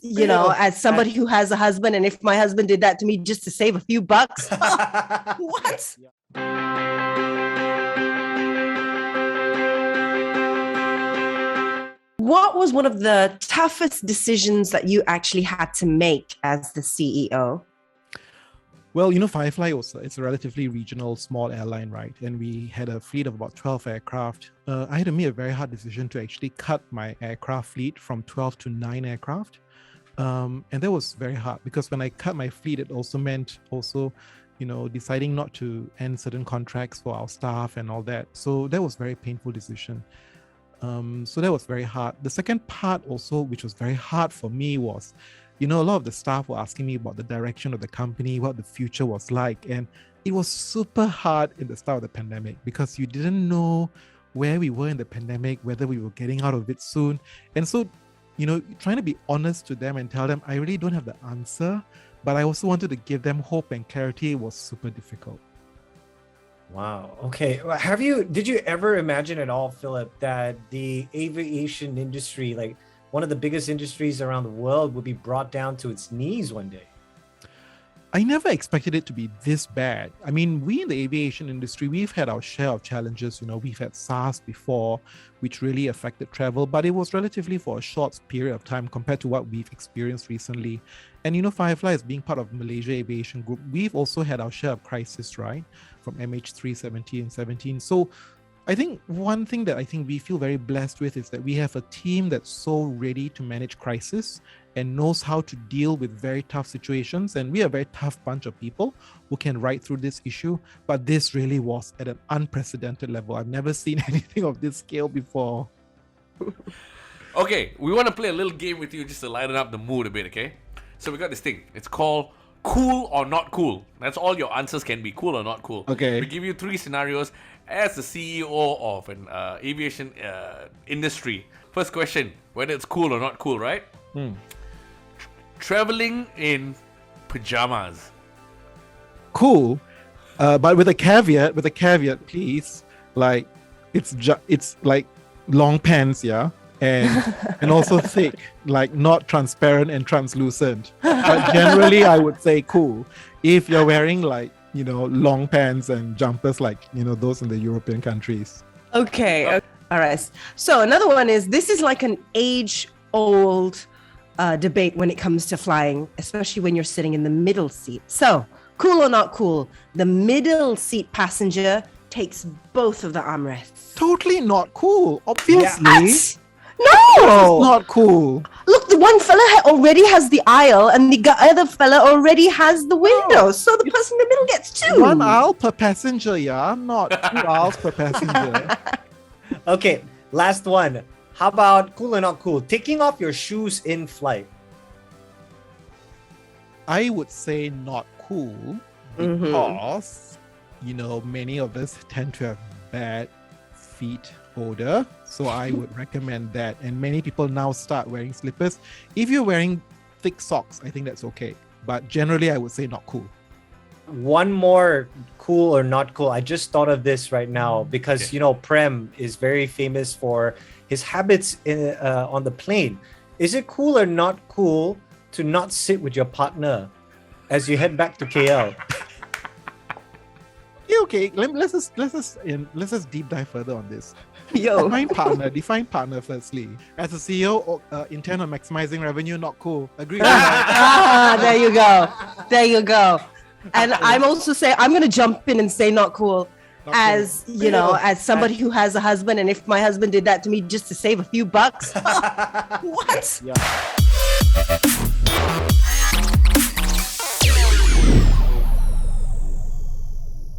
as somebody who has a husband, and if my husband did that to me just to save a few bucks, what? What was one of the toughest decisions that you actually had to make as the CEO? Well, Firefly it's a relatively regional small airline, right? And we had a fleet of about 12 aircraft. I had to make a very hard decision to actually cut my aircraft fleet from 12 to 9 aircraft. And that was very hard because when I cut my fleet, it also meant deciding not to end certain contracts for our staff and all that. So that was a very painful decision. So that was very hard. The second part also, which was very hard for me, was a lot of the staff were asking me about the direction of the company, what the future was like. And it was super hard in the start of the pandemic because you didn't know where we were in the pandemic, whether we were getting out of it soon. And so, trying to be honest to them and tell them, I really don't have the answer, but I also wanted to give them hope and clarity was super difficult. Wow. Okay. Did you ever imagine at all, Philip, that the aviation industry, like one of the biggest industries around the world, would be brought down to its knees one day? I never expected it to be this bad. I mean, we in the aviation industry, we've had our share of challenges. We've had SARS before, which really affected travel, but it was relatively for a short period of time compared to what we've experienced recently. And Fireflyz being part of Malaysia Aviation Group, we've also had our share of crisis, right? From MH370 and 17. So I think one thing that I think we feel very blessed with is that we have a team that's so ready to manage crisis and knows how to deal with very tough situations. And we are a very tough bunch of people who can ride through this issue. But this really was at an unprecedented level. I've never seen anything of this scale before. Okay, we want to play a little game with you just to lighten up the mood a bit, okay? So we got this thing. It's called cool or not cool. That's all your answers can be, cool or not cool. Okay. We give you 3 scenarios as the CEO of an aviation industry. First question, whether it's cool or not cool, right? Traveling in pajamas. Cool. But with a caveat, please. Like, it's like long pants, yeah? And also thick, like not transparent and translucent. But generally, I would say cool. If you're wearing long pants and jumpers like, those in the European countries. Okay. All right. So another one is, this is like an age-old debate when it comes to flying, especially when you're sitting in the middle seat. So, cool or not cool, the middle seat passenger takes both of the armrests. Totally not cool, obviously. What? No! It's not cool. Look, the one fella already has the aisle and the other fella already has the window. So the person in the middle gets 2. 1 aisle per passenger, yeah? Not 2 aisles per passenger. Okay, last one. How about cool or not cool? Taking off your shoes in flight. I would say not cool because, many of us tend to have bad feet odor. So I would recommend that. And many people now start wearing slippers. If you're wearing thick socks, I think that's okay. But generally, I would say not cool. One more cool or not cool. I just thought of this right now because, Prem is very famous for his habits on the plane. Is it cool or not cool to not sit with your partner as you head back to KL? Yeah, okay. Let's just deep dive further on this. Yo. Define partner firstly. As a CEO, intend on maximizing revenue, not cool. Agree? There you go. And I'm also saying, I'm going to jump in and say not cool. As somebody who has a husband, and if my husband did that to me just to save a few bucks, what? Yeah.